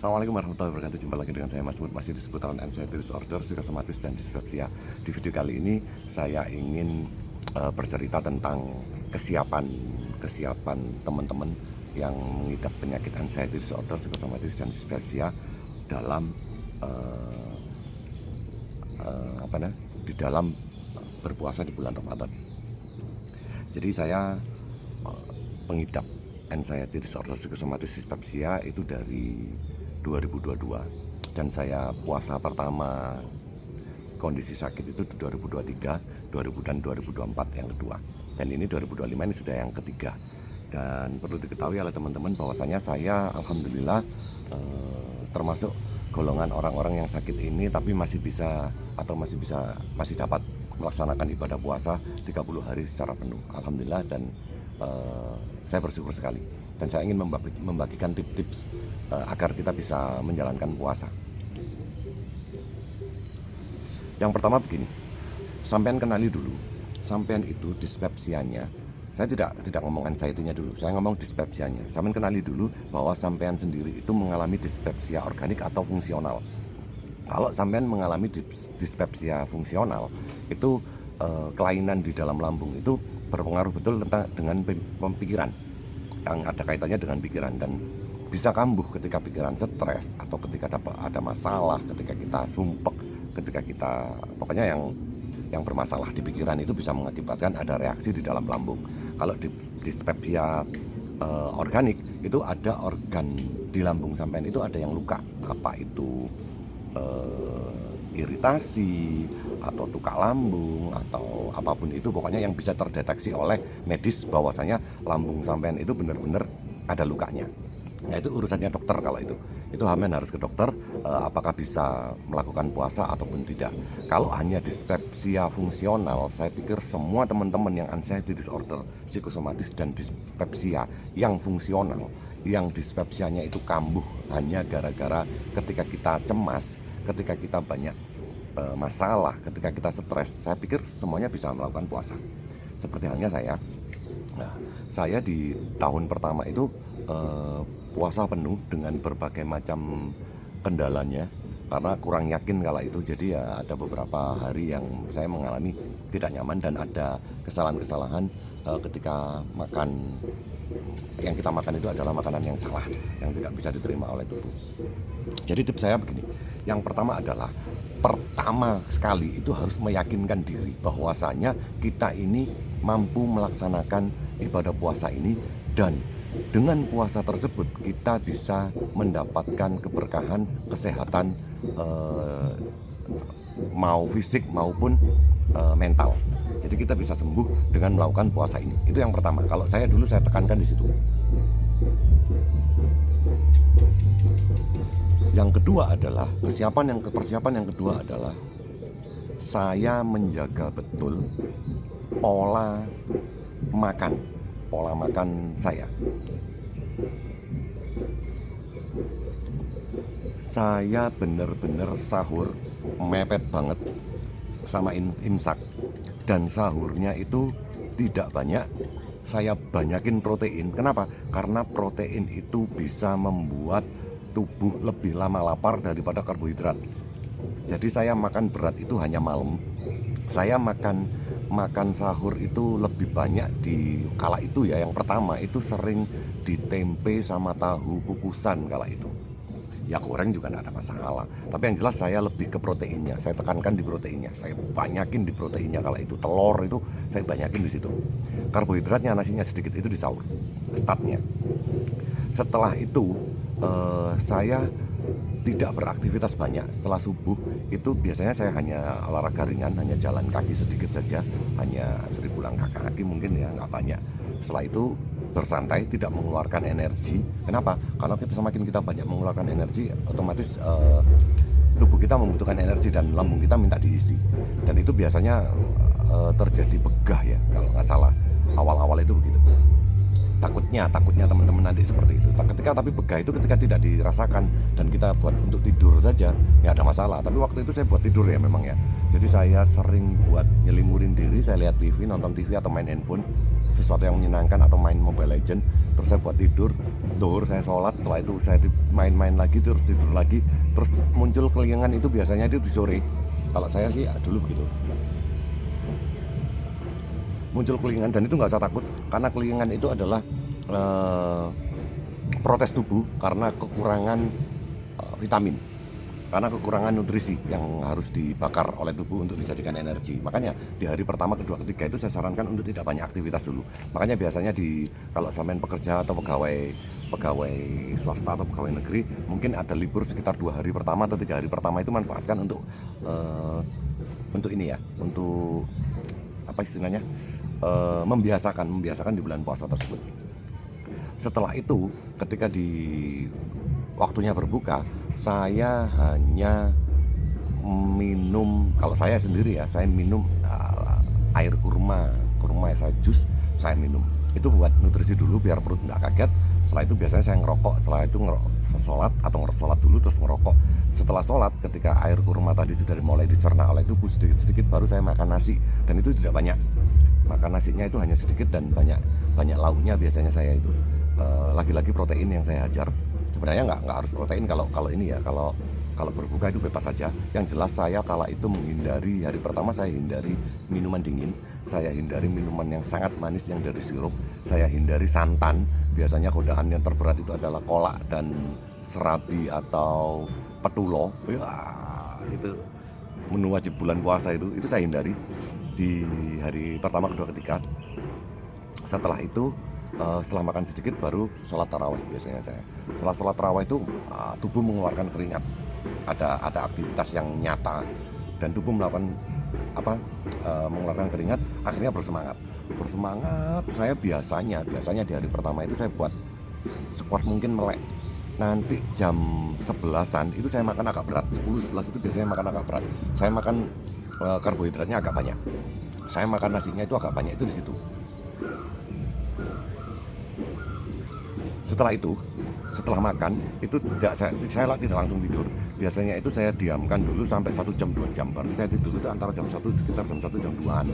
Assalamualaikum warahmatullahi wabarakatuh. Jumpa lagi dengan saya Mas Mud, masih di seputaran anxiety disorder, psikosomatis dan dispepsia. Di video kali ini saya ingin bercerita tentang kesiapan teman-teman yang mengidap penyakit anxiety disorder, psikosomatis dan dispepsia dalam di dalam berpuasa di bulan Ramadan. Jadi saya pengidap anxiety disorder, psikosomatis dispepsia itu dari 2022, dan saya puasa pertama kondisi sakit itu di 2023, 2000 dan 2024 yang kedua, dan ini 2025 ini sudah yang ketiga. Dan perlu diketahui oleh teman-teman bahwasanya saya alhamdulillah termasuk golongan orang-orang yang sakit ini tapi masih dapat melaksanakan ibadah puasa 30 hari secara penuh, alhamdulillah. Dan saya bersyukur sekali, dan saya ingin membagikan tips-tips agar kita bisa menjalankan puasa. Yang pertama begini, sampean kenali dulu, sampean itu dispepsianya. Saya tidak ngomong anxiety-nya dulu, saya ngomong dispepsianya. Sampean kenali dulu bahwa sampean sendiri itu mengalami dispepsia organik atau fungsional. Kalau sampean mengalami dispepsia fungsional, itu kelainan di dalam lambung itu berpengaruh betul dengan pemikiran, yang ada kaitannya dengan pikiran, dan bisa kambuh ketika pikiran stres atau ketika ada masalah, ketika kita sumpek, ketika kita pokoknya yang bermasalah di pikiran itu bisa mengakibatkan ada reaksi di dalam lambung. Kalau di dispepsia organik itu ada organ di lambung sampean itu ada yang luka, apa itu iritasi atau tukak lambung atau apapun itu, pokoknya yang bisa terdeteksi oleh medis bahwasanya lambung sampean itu benar-benar ada lukanya. Nah, itu urusannya dokter. Kalau itu sampean harus ke dokter, apakah bisa melakukan puasa ataupun tidak. Kalau hanya dispepsia fungsional, saya pikir semua teman-teman yang anxiety disorder, psikosomatis dan dispepsia yang fungsional, yang dispepsianya itu kambuh hanya gara-gara ketika kita cemas, ketika kita banyak masalah, ketika kita stres, saya pikir semuanya bisa melakukan puasa. Seperti halnya saya. Nah, saya di tahun pertama itu puasa penuh dengan berbagai macam kendalanya, karena kurang yakin kala itu. Jadi ya ada beberapa hari yang saya mengalami tidak nyaman dan ada kesalahan-kesalahan ketika makan. Yang kita makan itu adalah makanan yang salah, yang tidak bisa diterima oleh tubuh. Jadi tips saya begini, yang pertama adalah pertama sekali itu harus meyakinkan diri bahwasanya kita ini mampu melaksanakan ibadah puasa ini, dan dengan puasa tersebut kita bisa mendapatkan keberkahan, kesehatan mau fisik maupun mental. Jadi kita bisa sembuh dengan melakukan puasa ini. Itu yang pertama. Kalau saya dulu saya tekankan di situ. Yang kedua adalah persiapan yang kedua adalah saya menjaga betul pola makan saya. Saya benar-benar sahur mepet banget sama imsak, dan sahurnya itu tidak banyak. Saya banyakin protein. Kenapa? Karena protein itu bisa membuat tubuh lebih lama lapar daripada karbohidrat. Jadi saya makan berat itu hanya malam. Saya makan sahur itu lebih banyak di kala itu ya. Yang pertama itu sering di tempe sama tahu kukusan kala itu. Ya goreng juga tidak ada masalah, tapi yang jelas saya lebih ke proteinnya. Saya tekankan di proteinnya, saya banyakin di proteinnya. Kalau itu telur itu saya banyakin di situ. Karbohidratnya nasinya sedikit itu di sahur startnya. Setelah itu saya tidak beraktivitas banyak. Setelah subuh itu biasanya saya hanya olahraga ringan, hanya jalan kaki sedikit saja, hanya 1000 langkah kaki mungkin ya, nggak banyak. Setelah itu bersantai, tidak mengeluarkan energi. Kenapa? Karena semakin kita banyak mengeluarkan energi, otomatis tubuh kita membutuhkan energi dan lambung kita minta diisi. Dan itu biasanya terjadi begah ya, kalau nggak salah. Awal-awal itu begitu. Takutnya teman-teman nanti seperti itu. Tapi begah itu ketika tidak dirasakan dan kita buat untuk tidur saja, nggak ada masalah. Tapi waktu itu saya buat tidur ya memang ya. Jadi saya sering buat nyelimurin diri, saya lihat TV, nonton TV atau main handphone. sesuatu yang menyenangkan atau main Mobile Legend, terus saya buat tidur, duhur saya sholat, setelah itu saya main-main lagi, terus tidur lagi, terus muncul kelingan itu biasanya itu di sore. Kalau saya sih dulu begitu, muncul kelingan, dan itu nggak usah takut karena kelingan itu adalah protes tubuh karena kekurangan vitamin, karena kekurangan nutrisi yang harus dibakar oleh tubuh untuk dijadikan energi. Makanya di hari pertama, kedua, ketiga itu saya sarankan untuk tidak banyak aktivitas dulu. Makanya biasanya kalau sampean pekerja atau pegawai swasta atau pegawai negeri, mungkin ada libur sekitar 2 hari pertama atau 3 hari pertama itu manfaatkan untuk ini ya, untuk apa istilahnya, membiasakan di bulan puasa tersebut. Setelah itu, ketika di waktunya berbuka, saya hanya minum, kalau saya sendiri ya, saya minum air kurma saya jus, saya minum. Itu buat nutrisi dulu biar perut nggak kaget. Setelah itu biasanya saya ngerokok, setelah itu sholat atau sholat dulu terus ngerokok. Setelah sholat, ketika air kurma tadi sudah mulai dicerna oleh tubuh sedikit-sedikit, baru saya makan nasi, dan itu tidak banyak. Makan nasinya itu hanya sedikit dan banyak lauknya biasanya saya itu. Lagi-lagi protein yang saya hajar. Sebenarnya nggak harus protein kalau ini ya, kalau berbuka itu bebas saja. Yang jelas saya kala itu menghindari, hari pertama saya hindari minuman dingin, saya hindari minuman yang sangat manis yang dari sirup, saya hindari santan. Biasanya godaan yang terberat itu adalah kolak dan serabi atau petulo. Ya, itu menu wajib bulan puasa itu saya hindari di hari pertama, kedua, ketiga. Setelah itu setelah makan sedikit baru sholat tarawih biasanya saya. Setelah sholat tarawih itu tubuh mengeluarkan keringat, ada aktivitas yang nyata, dan tubuh melakukan mengeluarkan keringat, akhirnya bersemangat. Saya biasanya di hari pertama itu saya buat sekuat mungkin melek. Nanti jam 11-an itu saya makan agak berat, 10-11 itu biasanya makan agak berat. Saya makan karbohidratnya agak banyak, saya makan nasinya itu agak banyak, itu di situ. Setelah makan itu saya tidak langsung tidur. Biasanya itu saya diamkan dulu sampai 1 jam 2 jam. Berarti saya tidur itu antara jam 1, sekitar jam 1 jam 2-an.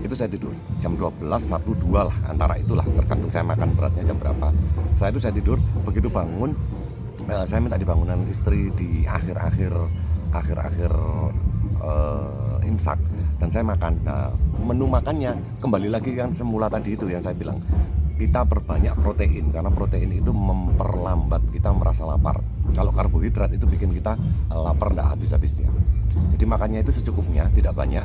Itu saya tidur jam 12, 1, 2 lah, antara itulah, tergantung saya makan beratnya jam berapa. Saya tidur, begitu bangun saya minta dibangunan istri di akhir imsak, dan saya makan. Nah, menu makannya kembali lagi kan semula tadi itu yang saya bilang, kita perbanyak protein, karena protein itu memperlambat kita merasa lapar. Kalau karbohidrat itu bikin kita lapar tidak habis-habisnya. Jadi makannya itu secukupnya, tidak banyak.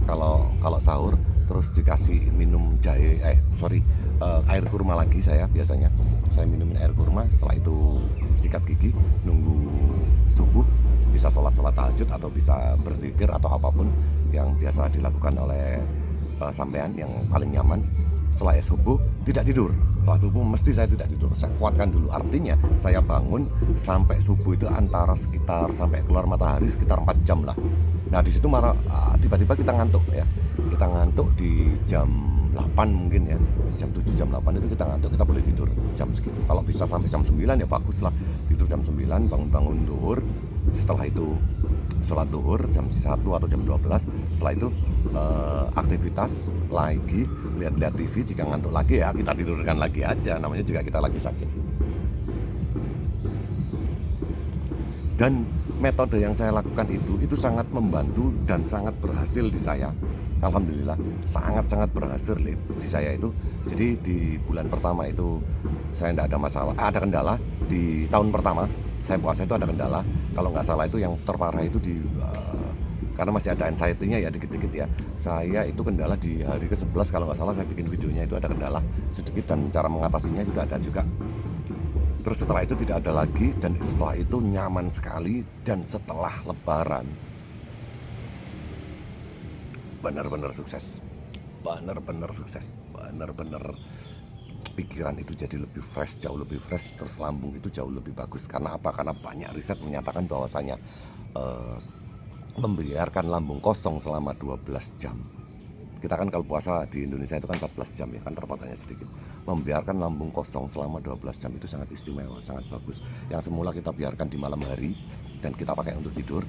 Kalau sahur terus dikasih minum air kurma lagi. Saya biasanya minumin air kurma. Setelah itu sikat gigi, nunggu subuh, bisa sholat tahajud atau bisa berzikir atau apapun yang biasa dilakukan oleh sampean yang paling nyaman. Setelah subuh tidak tidur. Setelah subuh mesti saya tidak tidur. Saya kuatkan dulu. Artinya saya bangun sampai subuh itu antara sekitar sampai keluar matahari sekitar 4 jam lah. Nah di situ tiba-tiba kita ngantuk ya. Kita ngantuk di jam 8 mungkin ya. Jam 7 jam 8 itu kita ngantuk. Kita boleh tidur jam segitu. Kalau bisa sampai jam 9 ya bagus lah. Tidur jam 9, bangun duhur. Setelah itu sholat duhur jam 1 atau jam 12. Setelah itu aktivitas lagi, lihat-lihat TV. Jika ngantuk lagi ya kita tidurkan lagi aja, namanya juga kita lagi sakit. Dan metode yang saya lakukan itu sangat membantu dan sangat berhasil di saya. Alhamdulillah sangat berhasil di saya itu. Jadi di bulan pertama itu saya tidak ada masalah. Ada kendala di tahun pertama saya puasa itu, ada kendala. Kalau nggak salah itu yang terparah itu karena masih ada anxiety-nya ya dikit-dikit ya. Saya itu kendala di hari ke-11 kalau nggak salah, saya bikin videonya itu ada kendala sedikit, dan cara mengatasinya sudah ada juga. Terus setelah itu tidak ada lagi, dan setelah itu nyaman sekali. Dan setelah lebaran benar-benar sukses. Benar-benar pikiran itu jadi lebih fresh, jauh lebih fresh. Terus lambung itu jauh lebih bagus. Karena apa? Karena banyak riset menyatakan bahwasanya membiarkan lambung kosong selama 12 jam. Kita kan kalau puasa di Indonesia itu kan 14 jam ya kan, terpotongnya sedikit. Membiarkan lambung kosong selama 12 jam itu sangat istimewa, sangat bagus. Yang semula kita biarkan di malam hari dan kita pakai untuk tidur,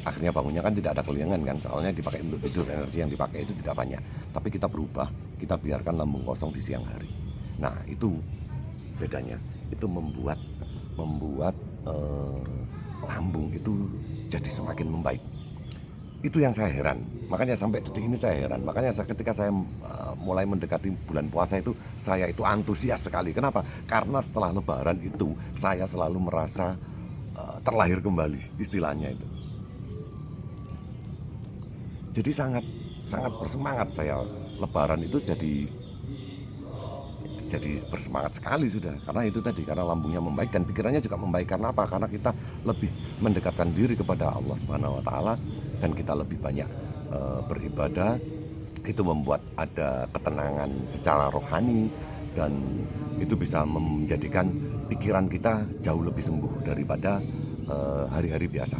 akhirnya bangunnya kan tidak ada kelingan kan, soalnya dipakai untuk tidur, energi yang dipakai itu tidak banyak. Tapi kita berubah, kita biarkan lambung kosong di siang hari. Nah itu bedanya, itu membuat lambung itu jadi semakin membaik. Itu yang saya heran, makanya sampai detik ini saya heran. Makanya ketika saya mulai mendekati bulan puasa itu, saya itu antusias sekali. Kenapa? Karena setelah lebaran itu saya selalu merasa terlahir kembali, istilahnya itu. Jadi sangat bersemangat saya. Lebaran itu jadi bersemangat sekali sudah, karena itu tadi, karena lambungnya membaik dan pikirannya juga membaik. Karena apa? Karena kita lebih mendekatkan diri kepada Allah Subhanahu wa taala dan kita lebih banyak beribadah. Itu membuat ada ketenangan secara rohani dan itu bisa menjadikan pikiran kita jauh lebih sembuh daripada hari-hari biasa.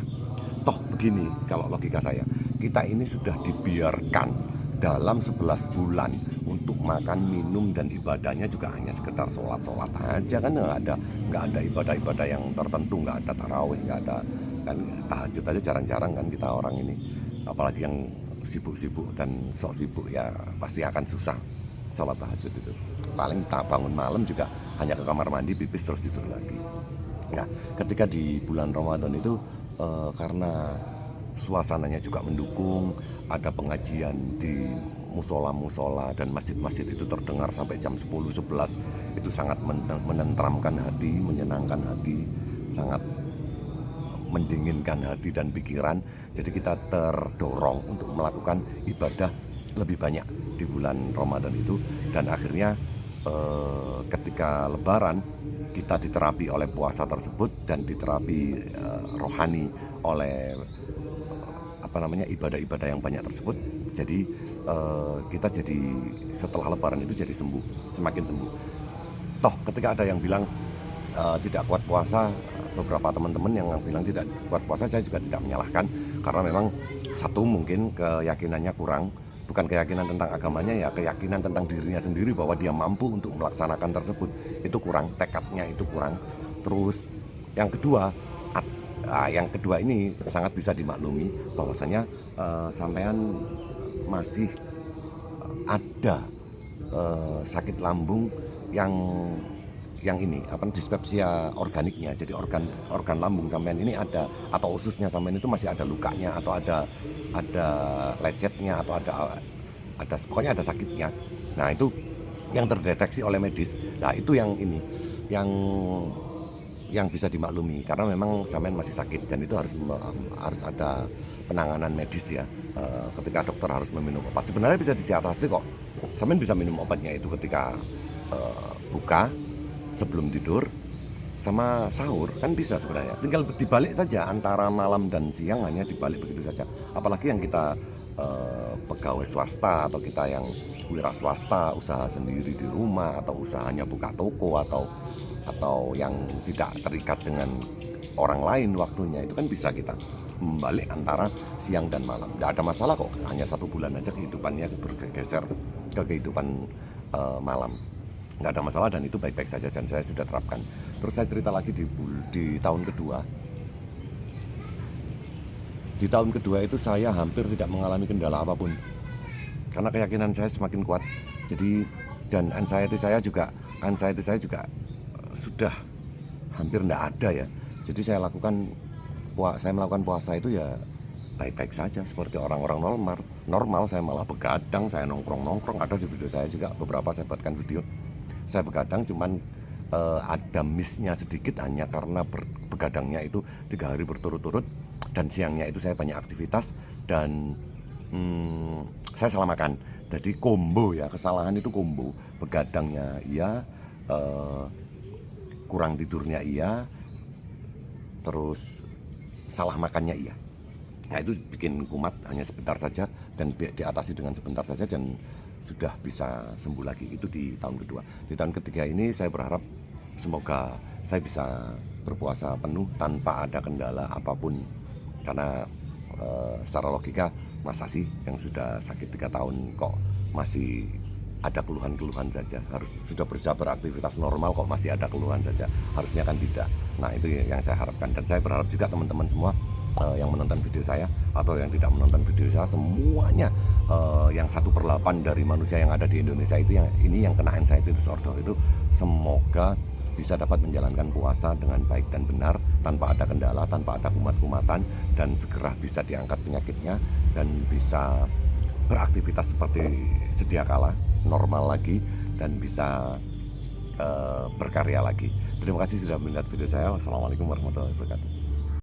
Toh begini, kalau logika saya, kita ini sudah dibiarkan dalam 11 bulan untuk makan, minum, dan ibadahnya juga hanya sekedar sholat aja kan. Nggak ada ibadah-ibadah yang tertentu, nggak ada tarawih, nggak ada, kan tahajud aja jarang-jarang kan kita orang ini, apalagi yang sibuk-sibuk dan sok sibuk ya pasti akan susah sholat tahajud itu. Paling tak bangun malam juga hanya ke kamar mandi, pipis, terus tidur lagi. Nah ketika di bulan Ramadan itu karena suasananya juga mendukung, ada pengajian di musola-musola dan masjid-masjid itu terdengar sampai jam 10-11. Itu sangat menenteramkan hati, menyenangkan hati, sangat mendinginkan hati dan pikiran. Jadi kita terdorong untuk melakukan ibadah lebih banyak di bulan Ramadan itu. Dan akhirnya ketika lebaran kita diterapi oleh puasa tersebut dan diterapi rohani oleh ibadah-ibadah yang banyak tersebut. Jadi kita jadi setelah lebaran itu jadi semakin sembuh. Toh ketika ada yang bilang tidak kuat puasa, beberapa teman-teman yang bilang tidak kuat puasa, saya juga tidak menyalahkan, karena memang satu mungkin keyakinannya kurang, bukan keyakinan tentang agamanya ya, keyakinan tentang dirinya sendiri bahwa dia mampu untuk melaksanakan tersebut, itu kurang, tekadnya itu kurang. Terus yang kedua ini sangat bisa dimaklumi bahwasanya sampean masih ada sakit lambung yang ini dispepsia organiknya. Jadi organ lambung sampean ini ada, atau ususnya sampean itu masih ada lukanya, atau ada lecetnya, atau ada pokoknya ada sakitnya. Nah itu yang terdeteksi oleh medis. Nah itu yang bisa dimaklumi, karena memang sampean masih sakit dan itu harus ada penanganan medis ya. Ketika dokter harus meminum obat, sebenarnya bisa disiasati kok. Sampean bisa minum obatnya itu ketika buka, sebelum tidur, sama sahur, kan bisa sebenarnya. Tinggal dibalik saja, antara malam dan siang hanya dibalik begitu saja. Apalagi yang kita pegawai swasta, atau kita yang wira swasta, usaha sendiri di rumah, atau usahanya buka toko, atau yang tidak terikat dengan orang lain waktunya, itu kan bisa kita membalik antara siang dan malam. Tidak ada masalah kok, hanya 1 bulan aja kehidupannya bergeser ke kehidupan malam. Nggak ada masalah dan itu baik-baik saja dan saya sudah terapkan. Terus saya cerita lagi di tahun kedua. Di tahun kedua itu saya hampir tidak mengalami kendala apapun, karena keyakinan saya semakin kuat. Jadi dan anxiety saya juga sudah hampir tidak ada ya. Jadi saya melakukan puasa itu ya baik-baik saja seperti orang-orang normal. Saya malah begadang, saya nongkrong. Ada di video saya juga, beberapa saya buatkan video. Saya begadang, cuman ada missnya sedikit, hanya karena begadangnya itu 3 hari berturut-turut, dan siangnya itu saya banyak aktivitas dan saya salah makan. Jadi combo ya, kesalahan itu combo. Begadangnya iya, kurang tidurnya iya, terus salah makannya iya. Nah itu bikin kumat hanya sebentar saja dan diatasi dengan sebentar saja dan sudah bisa sembuh lagi. Itu di tahun kedua. Di tahun ketiga ini saya berharap semoga saya bisa berpuasa penuh tanpa ada kendala apapun, karena secara logika masa sih yang sudah sakit 3 tahun kok masih ada keluhan-keluhan saja, harus sudah bisa beraktivitas normal kok masih ada keluhan saja, harusnya kan tidak. Nah itu yang saya harapkan, dan saya berharap juga teman-teman semua yang menonton video saya atau yang tidak menonton video saya, semuanya yang 1/8 dari manusia yang ada di Indonesia itu yang kena anxiety disorder itu, semoga bisa dapat menjalankan puasa dengan baik dan benar, tanpa ada kendala, tanpa ada kumat-kumatan, dan segera bisa diangkat penyakitnya dan bisa beraktivitas seperti sedia kala, normal lagi, dan bisa berkarya lagi. Terima kasih sudah melihat video saya. Wassalamualaikum warahmatullahi wabarakatuh.